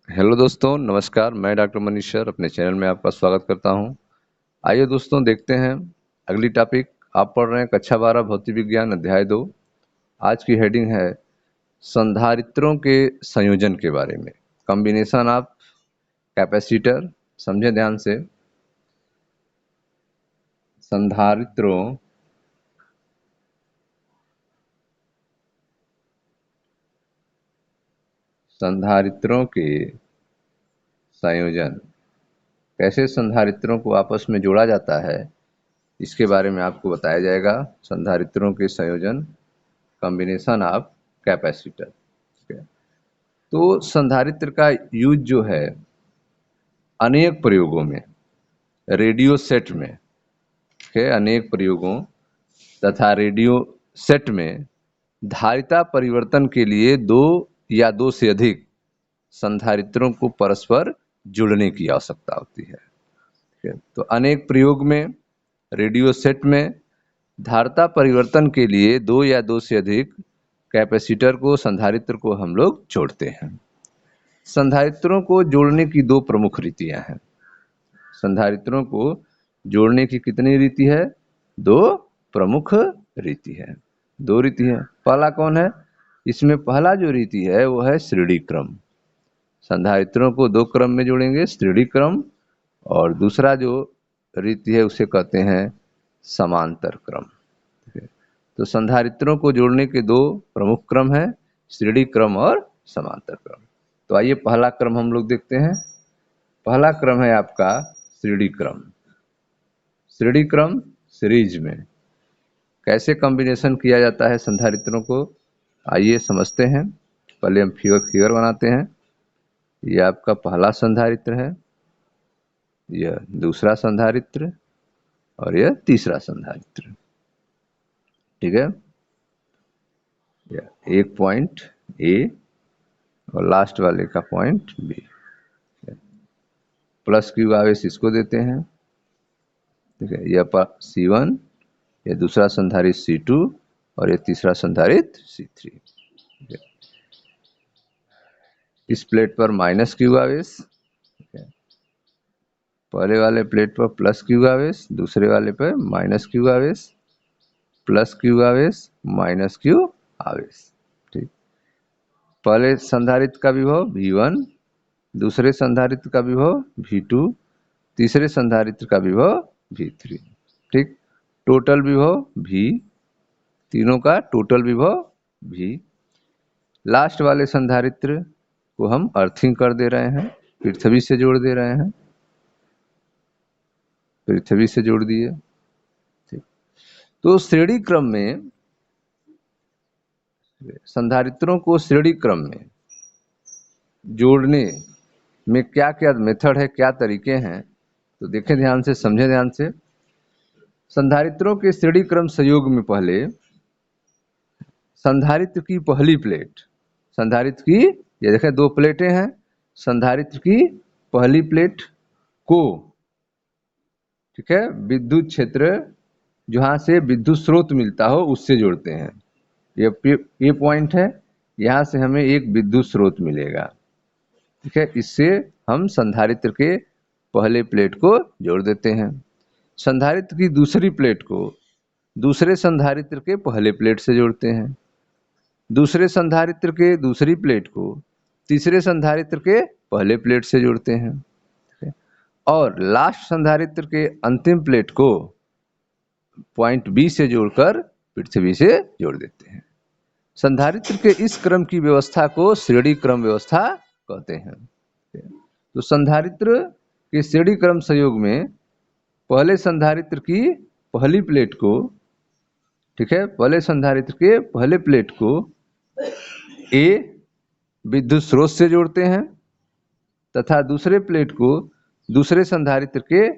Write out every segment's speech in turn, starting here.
Hello दोस्तों, नमस्कार। मैं डॉक्टर मनीष सर अपने चैनल में आपका स्वागत करता हूं। आइए दोस्तों, देखते हैं अगली टॉपिक। आप पढ़ रहे हैं कक्षा 12 भौतिक विज्ञान अध्याय 2। आज की हेडिंग है संधारित्रों के संयोजन के बारे में, कॉम्बिनेशन ऑफ कैपेसिटर। समझे ध्यान से। संधारित्रों संधारित्रों के संयोजन, कैसे संधारित्रों को आपस में जोड़ा जाता है, इसके बारे में आपको बताया जाएगा। संधारित्रों के संयोजन, कॉम्बिनेशन ऑफ कैपेसिटर। ठीक है। तो संधारित्र का यूज जो है अनेक प्रयोगों में, रेडियो सेट में, ठीक है, अनेक प्रयोगों तथा रेडियो सेट में धारिता परिवर्तन के लिए दो या दो से अधिक संधारित्रों को परस्पर जुड़ने की आवश्यकता होती है। ठीक है। तो अनेक प्रयोग में, रेडियो सेट में धारिता परिवर्तन के लिए दो या दो से अधिक कैपेसिटर को, संधारित्र को हम लोग जोड़ते हैं। संधारित्रों को जोड़ने की दो प्रमुख रीतियां हैं। संधारित्रों को जोड़ने की कितनी रीति है? दो प्रमुख रीति है। दो रीति है। पहला कौन है? इसमें पहला जो रीति है वो है श्रेणी क्रम। संधारित्रों को दो क्रम में जोड़ेंगे, श्रेणी क्रम। और दूसरा जो रीति है उसे कहते हैं समांतर क्रम। ठीक है। तो संधारित्रों को जोड़ने के दो प्रमुख क्रम है, श्रेणी क्रम और समांतर क्रम। तो आइए पहला क्रम हम लोग देखते हैं। पहला क्रम है आपका श्रेणी क्रम। श्रेणी क्रम सीरीज में कैसे कॉम्बिनेशन किया जाता है संधारित्रों को, आइए समझते हैं। पहले हम फिगर बनाते हैं। यह आपका पहला संधारित्र है, यह दूसरा संधारित्र और यह तीसरा संधारित्र। ठीक है। एक पॉइंट ए और लास्ट वाले का पॉइंट बी। प्लस क्यू आवेश इसको देते हैं। ठीक है। यह C1, यह दूसरा संधारित्र C2 और यह तीसरा संधारित्र C3। इस प्लेट पर माइनस क्यू आवेश, पहले वाले प्लेट पर प्लस क्यू आवेश, दूसरे वाले पर माइनस क्यू आवेश, प्लस क्यू आवेश, माइनस क्यू आवेश। ठीक। पहले संधारित्र का विभव V1, दूसरे संधारित्र का विभव V2, तीसरे संधारित्र का विभव V3। ठीक। टोटल विभव V, तीनों का टोटल विभव V। लास्ट वाले संधारित्र को हम अर्थिंग कर दे रहे हैं, पृथ्वी से जोड़ दे रहे हैं, पृथ्वी से जोड़ दिए। ठीक। तो श्रेणी क्रम में, संधारित्रों को श्रेणी क्रम में जोड़ने में क्या क्या मेथड है, क्या तरीके हैं, तो देखें ध्यान से, समझें ध्यान से। संधारित्रों के श्रेणी क्रम संयोग में पहले संधारित्र की पहली प्लेट, संधारित्र की, ये देखें दो प्लेटें हैं, संधारित्र की पहली प्लेट को, ठीक है, विद्युत क्षेत्र जहां से विद्युत स्रोत मिलता हो उससे जोड़ते हैं। ये पॉइंट है, यहां से हमें एक विद्युत स्रोत मिलेगा। ठीक है। इससे हम संधारित्र के पहले प्लेट को जोड़ देते हैं। संधारित्र की दूसरी प्लेट को दूसरे संधारित्र के पहले प्लेट से जोड़ते हैं। दूसरे संधारित्र के दूसरी प्लेट को तीसरे संधारित्र के पहले प्लेट से जोड़ते हैं। और लास्ट संधारित्र के अंतिम प्लेट को पॉइंट बी से जोड़कर पृथ्वी से जोड़ देते हैं। संधारित्र के इस क्रम की व्यवस्था को श्रेणी क्रम व्यवस्था कहते हैं। तो संधारित्र के श्रेणी क्रम संयोग में पहले संधारित्र की पहली प्लेट को, ठीक है, पहले संधारित्र के पहले प्लेट को ए विद्युत स्रोत से जोड़ते हैं तथा दूसरे प्लेट को दूसरे संधारित्र के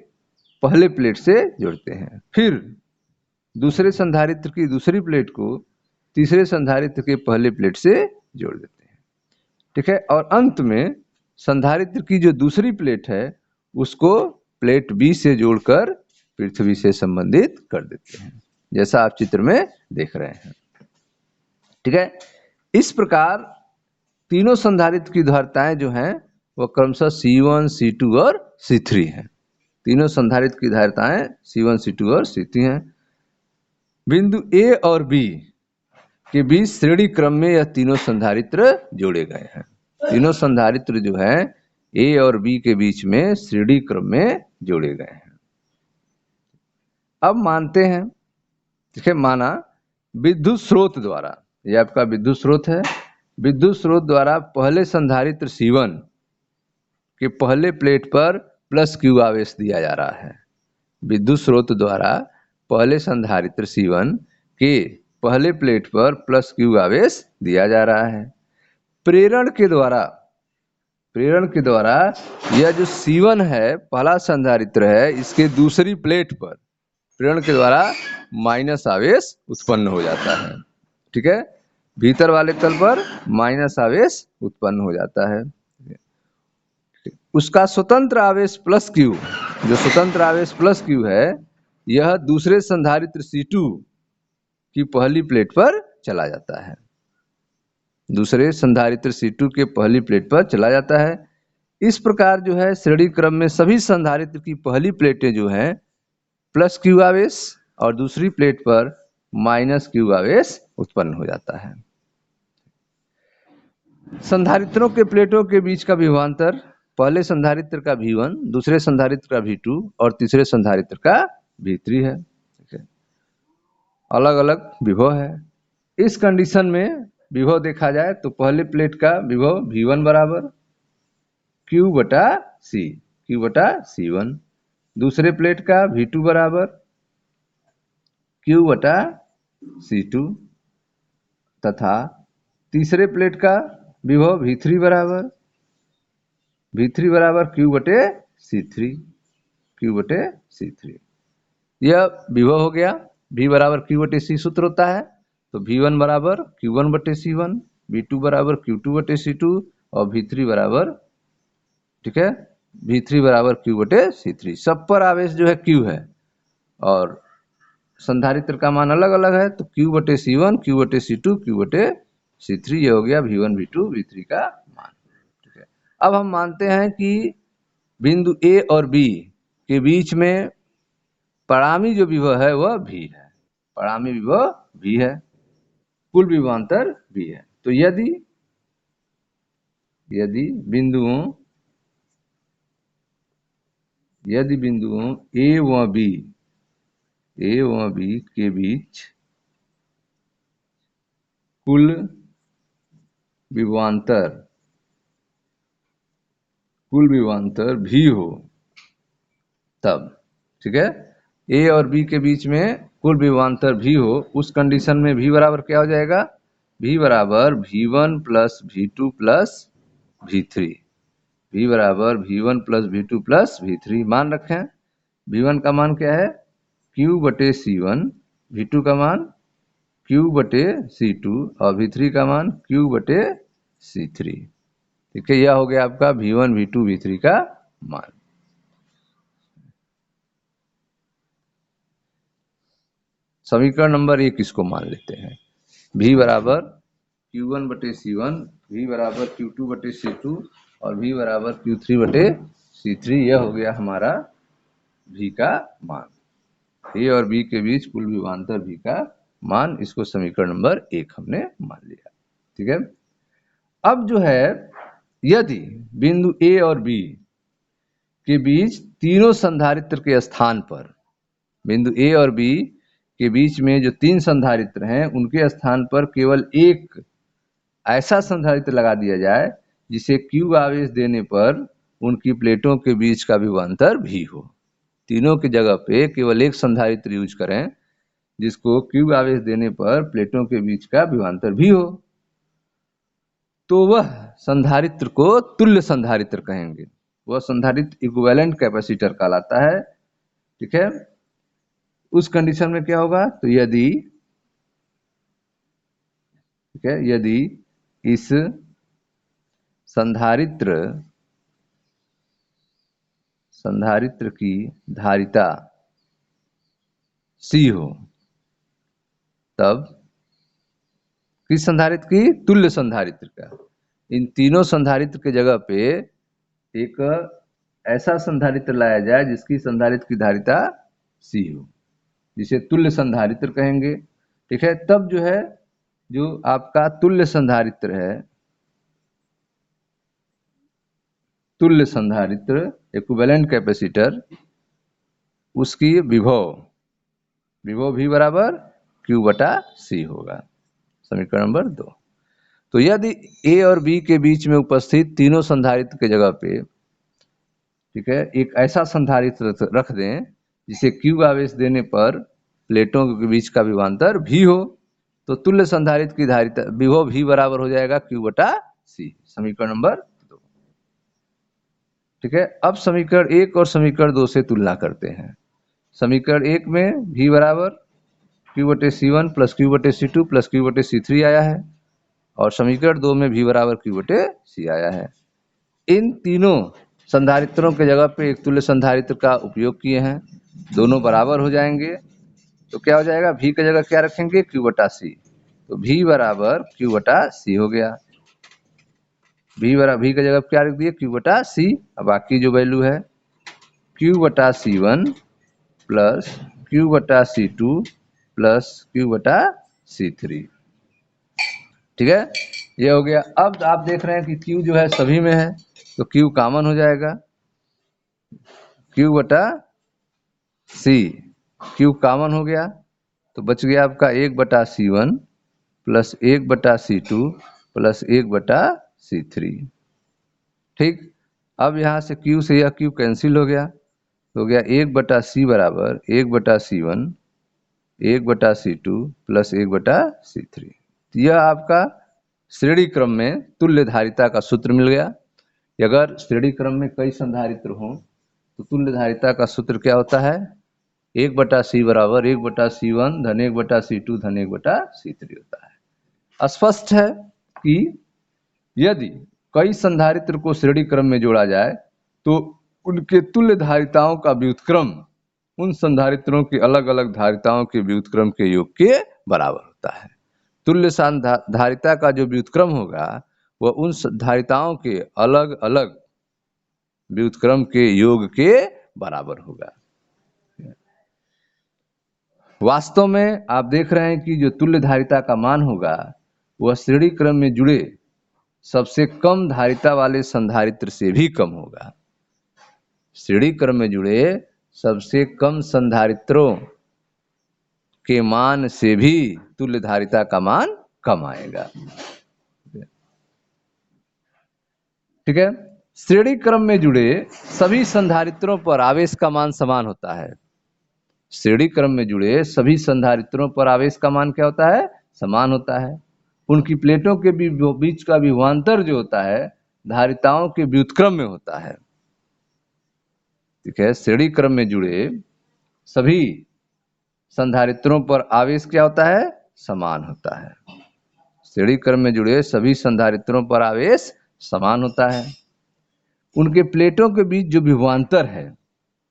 पहले प्लेट से जोड़ते हैं। फिर दूसरे संधारित्र की दूसरी प्लेट को तीसरे संधारित्र के पहले प्लेट से जोड़ देते हैं। ठीक है। और अंत में संधारित्र की जो दूसरी प्लेट है उसको प्लेट बी से जोड़कर पृथ्वी से संबंधित कर देते हैं, जैसा आप चित्र में देख रहे हैं। ठीक है। इस प्रकार तीनों संधारित्र की धारिताएं जो हैं वह क्रमशः C1, C2 और C3 हैं। तीनों संधारित्र की धारिताएं C1, C2 और C3 हैं। बिंदु A और B के बीच श्रेणी क्रम में यह तीनों संधारित्र जोड़े गए हैं। तीनों संधारित्र जो है A और B के बीच में श्रेणी क्रम में जोड़े गए हैं। अब मानते हैं, देखिए माना विद्युत स्रोत द्वारा, ये आपका विद्युत स्रोत है, विद्युत स्रोत द्वारा पहले संधारित्र C1 के पहले प्लेट पर प्लस Q आवेश दिया जा रहा है। विद्युत स्रोत द्वारा पहले संधारित्र C1 के पहले प्लेट पर प्लस Q आवेश दिया जा रहा है। प्रेरण के द्वारा यह जो C1 है, पहला संधारित्र है, इसके दूसरी प्लेट पर प्रेरण के द्वारा माइनस आवेश उत्पन्न हो जाता है। ठीक है, भीतर वाले तल पर माइनस आवेश उत्पन्न हो जाता है। उसका स्वतंत्र आवेश प्लस Q, जो स्वतंत्र आवेश प्लस Q है, यह दूसरे संधारित्र C2 की पहली प्लेट पर चला जाता है। दूसरे संधारित्र C2 के पहली प्लेट पर चला जाता है। इस प्रकार जो है श्रेणी क्रम में सभी संधारित्र की पहली प्लेटें जो हैं प्लस Q आवेश और दूसरी प्लेट पर माइनस Q आवेश उत्पन्न हो जाता है। संधारित्रों के प्लेटों के बीच का विभवांतर पहले संधारित्र का V1, दूसरे संधारित्र का V2 और तीसरे संधारित्र का V3 है। अलग अलग विभव है। इस कंडीशन में विभव देखा जाए तो पहले प्लेट का विभव V1 बराबर Q बटा C1, दूसरे प्लेट का V2 बराबर Q बटा C2 तथा तीसरे प्लेट का विभव V3 बराबर Q बटे C3। यह विभव हो गया। V बराबर Q बटे C सूत्र होता है, तो V1 बराबर Q1 बटे C1, V2 बराबर Q2 बटे C2 और V3 बराबर, ठीक है, V3 बराबर Q बटे C3। सब पर आवेश जो है Q है और संधारित्र का मान अलग अलग है, तो Q बटे C1, Q बटे C2, Q बटे C3, ये हो गया V1, V2, V3 का मान। ठीक है, अब हम मानते हैं कि बिंदु A और B के बीच में परिणामी जो विभव है वह V है। परिणामी विभव V है, कुल विभवांतर V है। तो यदि बिंदुओं A व B के बीच कुल विभवांतर V हो, तब, ठीक है, A और B के बीच में कुल विभवांतर V हो, उस कंडीशन में V बराबर क्या हो जाएगा? V बराबर V1 plus V2 plus V3। V बराबर V1 plus V2 plus V3। मान रखें, V1 का मान क्या है? Q बटे C1, V2 का मान Q बटे C2 और V3 का मान Q बटे C3। ठीक है, यह हो गया आपका V1, V2, V3 का मान। समीकरण नंबर 1 इसको मान लेते हैं। V बराबर Q1 बटे C1, V बराबर Q2 बटे C2 और V बराबर Q3 बटे C3। यह हो गया हमारा V का मान। A और B के बीच कुल विभवांतर V का मान, इसको समीकरण नंबर 1 हमने मान लिया। ठीक है, अब जो है यदि बिंदु A और B के बीच तीनों संधारित्र के स्थान पर, बिंदु A और B के बीच में जो तीन संधारित्र हैं उनके स्थान पर केवल एक ऐसा संधारित्र लगा दिया जाए जिसे Q आवेश देने पर उनकी प्लेटों के बीच का विभवांतर V हो। तीनों की जगह पे केवल एक संधारित्र यूज करें जिसको Q आवेश देने पर प्लेटों के बीच का विभवांतर V हो, तो वह संधारित्र को तुल्य संधारित्र कहेंगे। वह संधारित्र इक्विवेलेंट कैपेसिटर कहलाता है। ठीक है, उस कंडीशन में क्या होगा? तो यदि इस संधारित्र की धारिता C हो, तब किस संधारित्र की? तुल्य संधारित्र का। इन तीनों संधारित्र के जगह पे एक ऐसा संधारित्र लाया जाए जिसकी संधारित्र की धारिता C हो, जिसे तुल्य संधारित्र कहेंगे। ठीक है, तब जो है जो आपका तुल्य संधारित्र है, तुल्य संधारित्र इक्विवेलेंट कैपेसिटर, उसकी विभव V बराबर Q बटा C होगा। समीकरण नंबर 2। तो यदि A और B के बीच में उपस्थित तीनों संधारित्र के जगह पे, ठीक है, एक ऐसा संधारित्र रख दें जिसे Q आवेश देने पर प्लेटों के बीच का विभवांतर V हो, तो तुल्य संधारित्र की धारिता विभव V बराबर हो जाएगा Q बटा C। समीकरण नंबर 2। ठीक है, अब समीकरण 1 और समीकरण 2 से तुलना करते हैं। समीकरण 1 में V बराबर Q बटे C1 प्लस Q बटे C2 प्लस Q बटे C3 आया है, और समीकरण 2 में V बराबर Q बटे C आया है। इन तीनों संधारित्रों के जगह पे एक तुल्य संधारित्र का उपयोग किए हैं, दोनों बराबर हो जाएंगे, तो क्या हो जाएगा, V की जगह क्या रखेंगे, Q बटा C, तो V बराबर Q बटा C हो गया। V की जगह क्या रख दिए, Q बटा C। अब बाकी जो वैल्यू है Q बटा C1 प्लस Q बटा C2 प्लस Q बटा C3। ठीक है, ये हो गया। अब आप देख रहे हैं कि Q जो है सभी में है, तो Q कॉमन हो जाएगा, Q बटा C, Q कॉमन हो गया, तो बच गया आपका 1 बटा C1 प्लस 1 बटा C2 प्लस 1 बटा C3। ठीक, अब यहाँ से Q से यह Q कैंसिल हो गया, तो हो गया 1 बटा C बराबर 1 बटा C1 1 बटा C2 प्लस 1 बटा C3। यह आपका श्रेणी क्रम में तुल्य धारिता का सूत्र मिल गया। अगर श्रेणी क्रम में कई संधारित्र हों तो तुल्य धारिता का सूत्र क्या होता है, 1 बटा C बराबर 1 बटा C1 धन 1 बटा C2 धन 1 बटा C3 होता है। स्पष्ट है कि यदि कई संधारित्र को श्रेणी क्रम में जोड़ा जाए तो उनके तुल्य धारिताओं का व्युत्क्रम उन संधारित्रों की अलग अलग धारिताओं के व्युत्क्रम के योग के बराबर होता है। तुल्य धारिता का जो व्युत्क्रम होगा वह उन धारिताओं के अलग अलग व्युत्क्रम के योग के बराबर होगा। वास्तव में आप देख रहे हैं कि जो तुल्य धारिता का मान होगा वह श्रेणी क्रम में जुड़े सबसे कम धारिता वाले संधारित्र से भी कम होगा। श्रेणी क्रम में जुड़े सबसे कम संधारित्रों के मान से भी तुल्य धारिता का मान कम आएगा। ठीक है, श्रेणी क्रम में जुड़े सभी संधारित्रों पर आवेश का मान समान होता है। श्रेणी क्रम में जुड़े सभी संधारित्रों पर आवेश का मान क्या होता है, समान होता है। उनकी प्लेटों के बीच का विभवांतर जो होता है धारिताओं के व्युत्क्रम में होता है। ठीक है, श्रेणी क्रम में जुड़े सभी संधारित्रों पर आवेश क्या होता है, समान होता है। श्रेणी क्रम में जुड़े सभी संधारित्रों पर आवेश समान होता है। उनके प्लेटों के बीच जो विभवांतर है,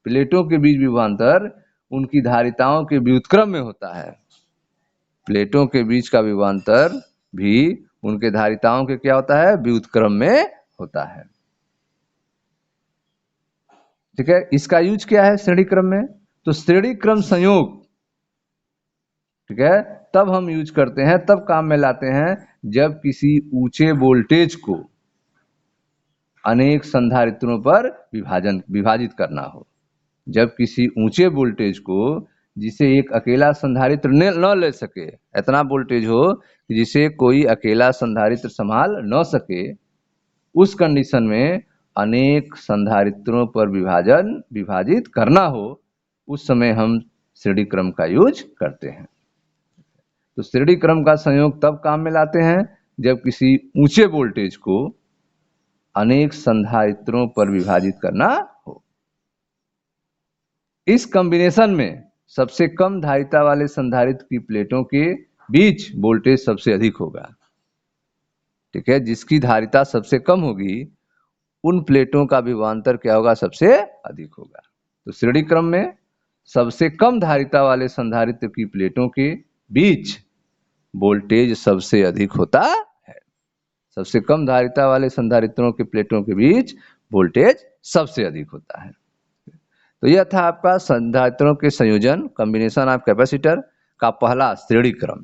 प्लेटों के बीच विभवांतर उनकी धारिताओं के व्युत्क्रम में होता है। प्लेटों के बीच का विभवांतर भी उनके धारिताओं के क्या होता है, व्युत्क्रम में होता है। ठीक है, इसका यूज क्या है श्रेणी क्रम में, तो श्रेणी क्रम संयोग, ठीक है, तब हम यूज करते हैं, तब काम में लाते हैं जब किसी ऊंचे वोल्टेज को अनेक संधारित्रों पर विभाजित करना हो। जब किसी ऊंचे वोल्टेज को जिसे एक अकेला संधारित्र न ले सके, इतना वोल्टेज हो कि जिसे कोई अकेला संधारित्र संभाल न सके, उस कंडीशन में अनेक संधारित्रों पर विभाजित करना हो, उस समय हम श्रेणी क्रम का यूज करते हैं। तो श्रेणी क्रम का संयोग तब काम में लाते हैं जब किसी ऊंचे वोल्टेज को अनेक संधारित्रों पर विभाजित करना हो। इस कॉम्बिनेशन में सबसे कम धारिता वाले संधारित्र की प्लेटों के बीच वोल्टेज सबसे अधिक होगा। ठीक है, जिसकी धारिता सबसे कम होगी उन प्लेटों का विभवांतर क्या होगा, सबसे अधिक होगा। तो श्रेणी क्रम में सबसे कम धारिता वाले संधारित्र की प्लेटों के बीच वोल्टेज सबसे अधिक होता है। सबसे कम धारिता वाले संधारित्रों के प्लेटों के बीच वोल्टेज सबसे अधिक होता है। तो यह था आपका संधारित्रों के संयोजन कॉम्बिनेशन ऑफ कैपेसिटर का पहला श्रेणी क्रम,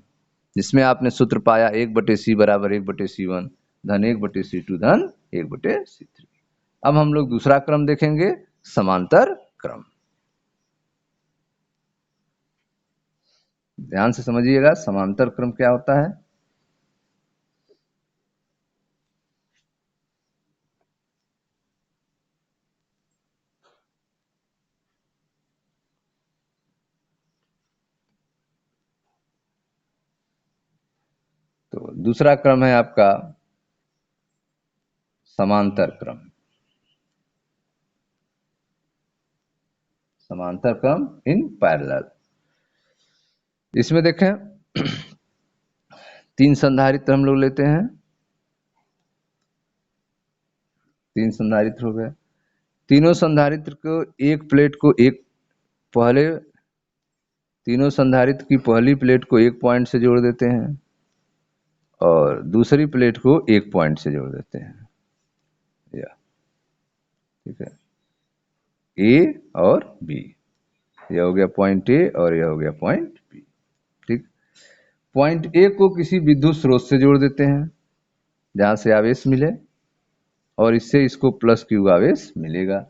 जिसमें आपने सूत्र पाया 1/C बराबर 1/C1 धन 1/C2 धन 1/C3। अब हम लोग दूसरा क्रम देखेंगे, समांतर क्रम। ध्यान से समझिएगा समांतर क्रम क्या होता है। तो दूसरा क्रम है आपका समांतर क्रम। समांतर क्रम इन पैरेलल। इसमें देखें 3 संधारित्र हम लोग लेते हैं, 3 संधारित्र हो गए। तीनों संधारित्र को एक प्लेट को एक पहले तीनों संधारित्र की पहली प्लेट को एक पॉइंट से जोड़ देते हैं और दूसरी प्लेट को एक पॉइंट से जोड़ देते हैं। या ठीक है, ए और बी, यह हो गया पॉइंट ए और यह हो गया पॉइंट बी। ठीक, पॉइंट ए को किसी विद्युत स्रोत से जोड़ देते हैं जहां से आवेश मिले और इससे इसको प्लस क्यू आवेश मिलेगा।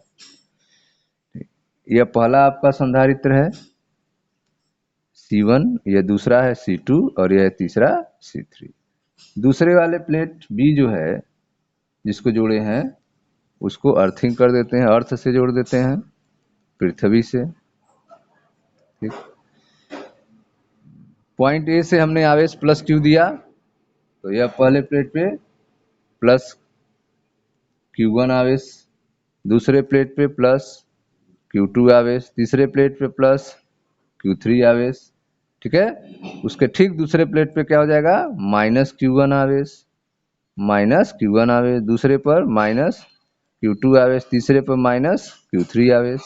यह पहला आपका संधारित्र है C1, यह दूसरा है C2 और यह तीसरा C3। दूसरे वाले प्लेट B जो है जिसको जोड़े हैं उसको अर्थिंग कर देते हैं, अर्थ से जोड़ देते हैं पृथ्वी से। ठीक, पॉइंट ए से हमने आवेश प्लस क्यू दिया तो यह पहले प्लेट पे प्लस Q1 आवेश, दूसरे प्लेट पे प्लस Q2 आवेश, तीसरे प्लेट पे प्लस Q3 आवेश। ठीक है, उसके ठीक दूसरे प्लेट पे क्या हो जाएगा, माइनस Q1 आवेश, माइनस Q1 आवेश, दूसरे पर माइनस Q2 आवेश, तीसरे पर माइनस Q3 आवेश।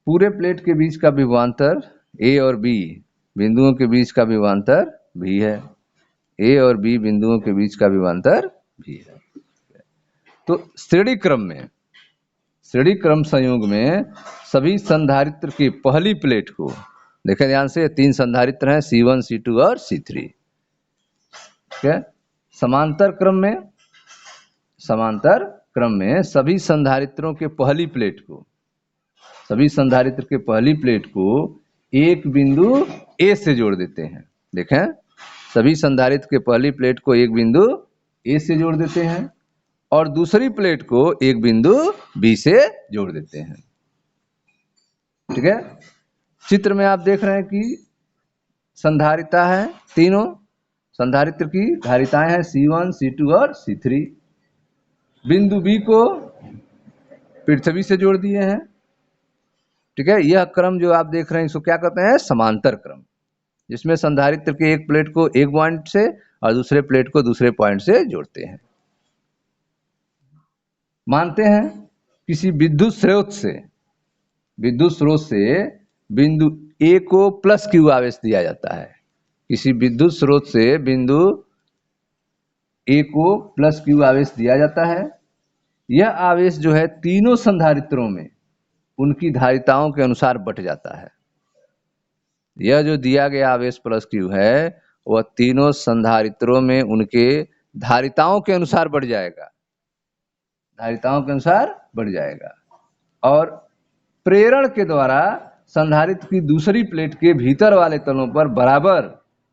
पूरे प्लेट के बीच का विभवांतर A और B बिंदुओं के बीच का विभवांतर भी है। A और B बिंदुओं के बीच का विभवांतर भी है। तो श्रेणी क्रम संयोग में सभी संधारित्र की पहली प्लेट को देखें ध्यान से, 3 संधारित्र हैं C1, C2 और C3। ठीक है, समांतर क्रम में सभी संधारित्रों के पहली प्लेट को एक बिंदु A से जोड़ देते हैं। देखें, सभी संधारित्र के पहली प्लेट को एक बिंदु A से जोड़ देते हैं और दूसरी प्लेट को एक बिंदु B से जोड़ देते हैं। ठीक है, चित्र में आप देख रहे हैं कि संधारिता है, तीनों संधारित्र की धारिताएं हैं C1, C2 और C3। बिंदु B को पृथ्वी से जोड़ दिए हैं। ठीक है, यह क्रम जो आप देख रहे हैं इसको क्या कहते हैं, समांतर क्रम, जिसमें संधारित्र के एक प्लेट को एक पॉइंट से और दूसरे प्लेट को दूसरे पॉइंट से जोड़ते हैं। मानते हैं किसी विद्युत स्रोत से बिंदु A को प्लस क्यू आवेश दिया जाता है। किसी विद्युत स्रोत से बिंदु A को प्लस क्यू आवेश दिया जाता है। यह आवेश जो है तीनों संधारित्रों में उनकी धारिताओं के अनुसार बट जाता है। यह जो दिया गया आवेश प्लस क्यू है वह तीनों संधारित्रों में उनके धारिताओं के अनुसार बढ़ जाएगा, और प्रेरण के द्वारा संधारित्र की दूसरी प्लेट के भीतर वाले तलों पर बराबर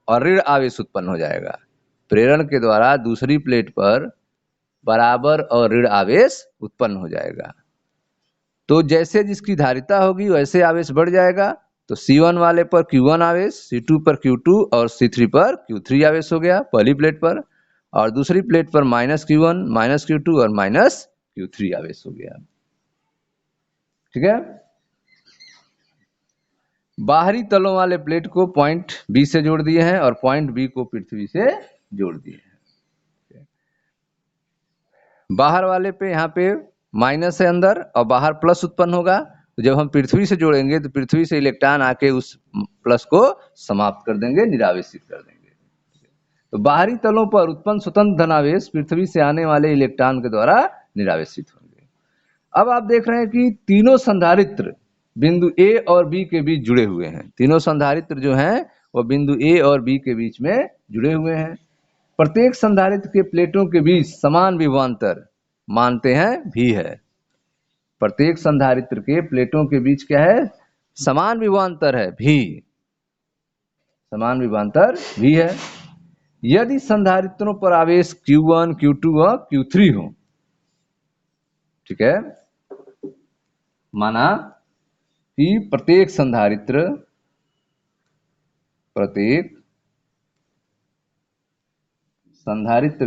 और ऋण आवेश उत्पन्न हो जाएगा। प्रेरण के द्वारा दूसरी प्लेट पर बराबर और ऋण आवेश उत्पन्न हो जाएगा। तो जैसे जिसकी धारिता होगी वैसे आवेश बढ़ जाएगा। तो C1 वाले पर Q1 आवेश, C2 पर Q2 और C3 पर Q3 आवेश हो गया पहली प्लेट पर, और दूसरी प्लेट पर माइनस Q1, माइनस Q2 और माइनस Q3 आवेश हो गया। ठीक है, बाहरी तलों वाले प्लेट को पॉइंट B से जोड़ दिए हैं और पॉइंट B को पृथ्वी से जोड़ दिए हैं। बाहर वाले पे यहाँ पे माइनस है अंदर और बाहर प्लस उत्पन्न होगा। तो जब हम पृथ्वी से जोड़ेंगे तो पृथ्वी से इलेक्ट्रॉन आके उस प्लस को समाप्त कर देंगे, निरावेशित कर देंगे। तो बाहरी तलों पर उत्पन्न स्वतंत्र धनावेश पृथ्वी से आने वाले इलेक्ट्रॉन के द्वारा निरावेशित होंगे। अब आप देख रहे हैं कि तीनों संधारित्र बिंदु ए और बी के बीच जुड़े हुए हैं। तीनों संधारित्र जो हैं वो बिंदु ए और बी के बीच में जुड़े हुए हैं। प्रत्येक संधारित्र के प्लेटों के बीच समान विभवांतर मानते हैं भी है। प्रत्येक संधारित्र के प्लेटों के बीच क्या है? समान विभवांतर है, भी समान विभवांतर भी है। यदि संधारित्रों पर आवेश Q1, Q2 और Q3 हो, ठीक है, माना कि प्रत्येक संधारित्र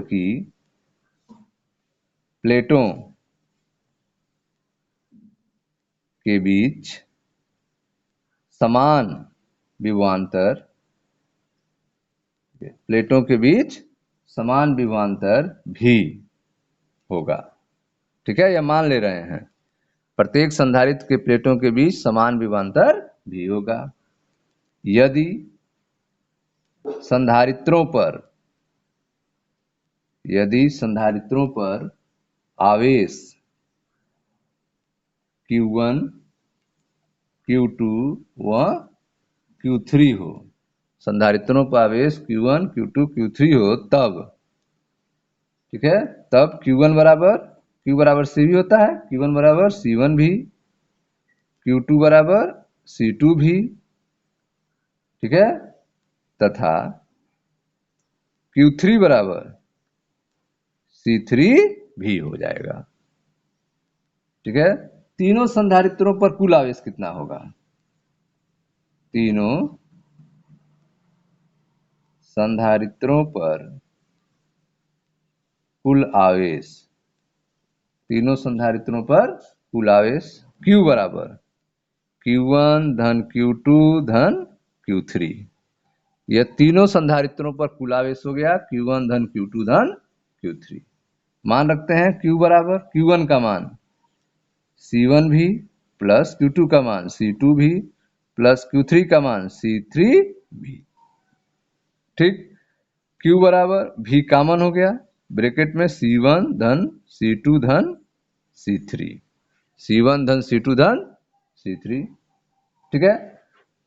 की प्लेटों के बीच समान विभवांतर, प्लेटों के बीच समान विभवांतर भी होगा, ठीक है, यह मान ले रहे हैं। प्रत्येक संधारित्र के प्लेटों के बीच समान विभवांतर भी होगा। यदि संधारित्रों पर आवेश Q1, Q2 व Q3 हो, संधारित्रों पर आवेश Q1, Q2, Q3 हो, तब, ठीक है, तब Q1 बराबर Q बराबर C भी होता है, Q1 बराबर C1 भी, Q2 बराबर C2 भी, ठीक है, तथा Q3 बराबर C3 भी हो जाएगा, ठीक है। तीनों संधारित्रों पर कुल आवेश कितना होगा? तीनों संधारित्रों पर कुल आवेश, तीनों संधारित्रों पर कुल आवेश Q बराबर Q1 धन Q2 धन Q3। यह तीनों संधारित्रों पर कुल आवेश हो गया Q1 धन Q2 धन Q3। मान रखते हैं Q बराबर Q1 का मान C1 भी प्लस Q2 का मान C2 भी प्लस Q3 का मान C3 भी, ठीक। Q बराबर भी कॉमन हो गया, ब्रैकेट में C1 धन C2 धन C3, C1 धन C2 धन C3, ठीक है।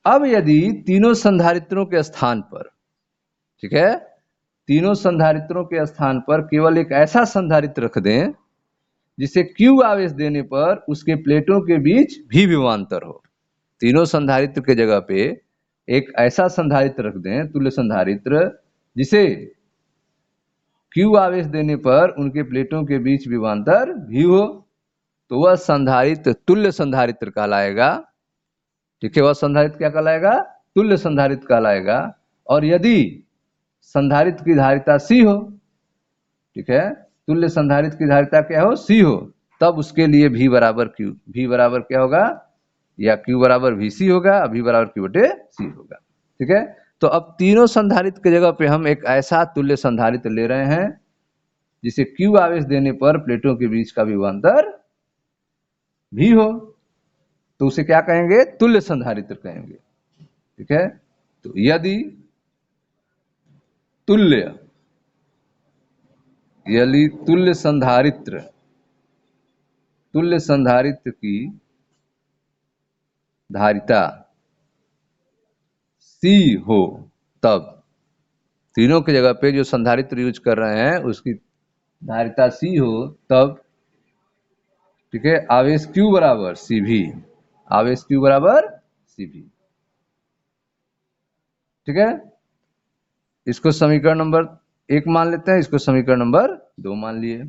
अब यदि तीनों संधारित्रों के स्थान पर, ठीक है, तीनों संधारित्रों के स्थान पर केवल एक ऐसा संधारित्र रख दें जिसे Q आवेश देने पर उसके प्लेटों के बीच भी विभवांतर हो। तीनों संधारित्र के जगह पे एक ऐसा संधारित्र रख दें, तुल्य संधारित्र, जिसे Q आवेश देने पर उनके प्लेटों के बीच विभवांतर भी हो, तो वह संधारित्र तुल्य संधारित्र कहलाएगा, ठीक है। वह संधारित्र क्या कहलाएगा? तुल्य संधारित्र कहलाएगा। और यदि संधारित्र की धारिता C हो, ठीक है, तुल्य संधारित्र की धारिता क्या हो? C हो, तब उसके लिए V बराबर Q, V बराबर क्या होगा? या Q बराबर VC होगा, V बराबर Q बटे C होगा, ठीक है। तो अब तीनों संधारित्र की जगह पे हम एक ऐसा तुल्य संधारित्र ले रहे हैं जिसे Q आवेश देने पर प्लेटों के बीच का विभवांतर भी हो, तो उसे क्या कहेंगे? तुल्य संधारित्र कहेंगे, ठीक है। तो यदि तुल्य संधारित्र की धारिता C हो, तब तीनों की जगह पे जो संधारित्र यूज कर रहे हैं उसकी धारिता C हो, तब, ठीक है, आवेश Q बराबर CV, आवेश Q बराबर CV, ठीक है। इसको समीकरण नंबर 1 मान लेते हैं, इसको समीकरण नंबर 2 मान लिए।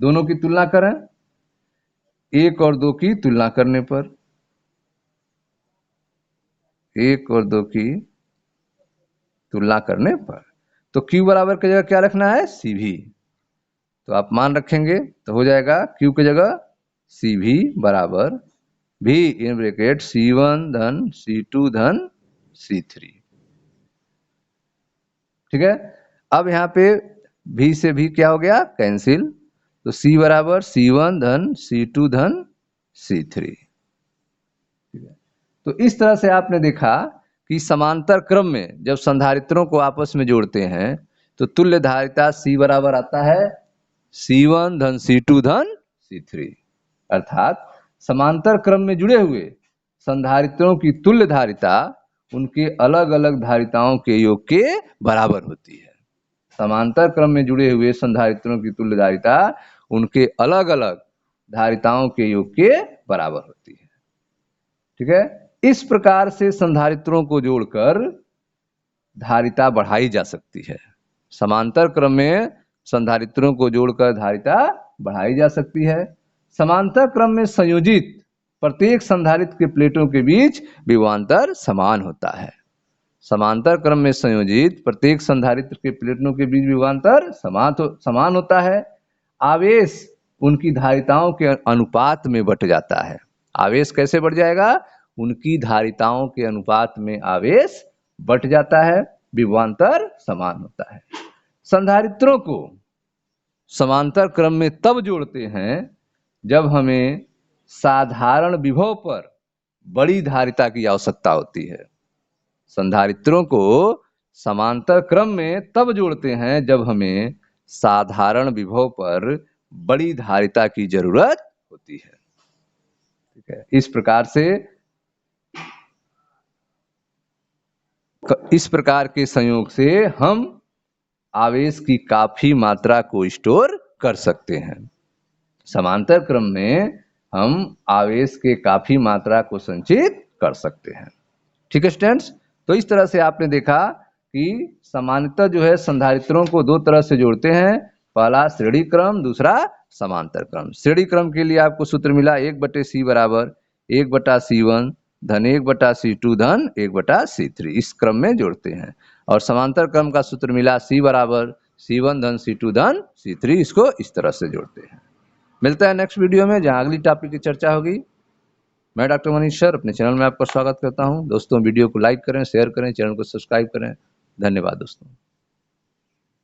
दोनों की तुलना करें, 1 और 2 की तुलना करने पर, 1 और 2 की तुलना करने पर, तो Q बराबर की जगह क्या रखना है? CV। तो आप मान रखेंगे तो हो जाएगा Q की जगह CV बराबर V इन ब्रैकेट C1 धन C2 धन C3, ठीक है। अब यहाँ पे V से V क्या हो गया? कैंसिल। तो C बराबर C1 धन C2 धन C3, ठीक है। तो इस तरह से आपने देखा कि समांतर क्रम में जब संधारित्रों को आपस में जोड़ते हैं तो तुल्य धारिता C बराबर आता है C1 धन C2 धन C3। अर्थात समांतर क्रम में जुड़े हुए संधारित्रों की तुल्य धारिता उनके अलग अलग धारिताओं के योग के बराबर होती है। समांतर क्रम में जुड़े हुए संधारित्रों की तुल्य धारिता उनके अलग अलग धारिताओं के योग के बराबर होती है। ठीक है, इस प्रकार से संधारित्रों को जोड़कर धारिता बढ़ाई जा सकती है। समांतर क्रम में संधारित्रों को जोड़कर धारिता बढ़ाई जा सकती है। समांतर क्रम में संयोजित प्रत्येक संधारित्र के प्लेटों के बीच विभवांतर समान होता है। समांतर क्रम में संयोजित प्रत्येक संधारित्र के प्लेटों के बीच विभवांतर समान होता है। आवेश उनकी धारिताओं के अनुपात में बट जाता है। आवेश कैसे बढ़ जाएगा? उनकी धारिताओं के अनुपात में आवेश बट जाता है, विभवांतर समान होता है। संधारित्रों को समांतर क्रम में तब जोड़ते हैं जब हमें साधारण विभव पर बड़ी धारिता की आवश्यकता होती है। संधारित्रों को समांतर क्रम में तब जोड़ते हैं जब हमें साधारण विभव पर बड़ी धारिता की जरूरत होती है। ठीक है, इस प्रकार के संयोग से हम आवेश की काफी मात्रा को स्टोर कर सकते हैं। समांतर क्रम में हम आवेश के काफी मात्रा को संचित कर सकते हैं। ठीक है स्टूडेंट्स, तो इस तरह से आपने देखा कि सामान्यतः जो है संधारित्रों को दो तरह से जोड़ते हैं। पहला श्रेणी क्रम, दूसरा समांतर क्रम। श्रेणी क्रम के लिए आपको सूत्र मिला 1/C बराबर 1/C1 धन 1/C2 धन 1/C3। इस क्रम में जोड़ते हैं। और समांतर क्रम का सूत्र मिला C बराबर C1 धन C2 धन C3। इसको इस तरह से जोड़ते हैं। मिलता है नेक्स्ट वीडियो में जहां अगली टॉपिक की चर्चा होगी। मैं डॉक्टर मनीष सर अपने चैनल में आपका स्वागत करता हूं। दोस्तों वीडियो को लाइक करें, शेयर करें, चैनल को सब्सक्राइब करें। धन्यवाद दोस्तों।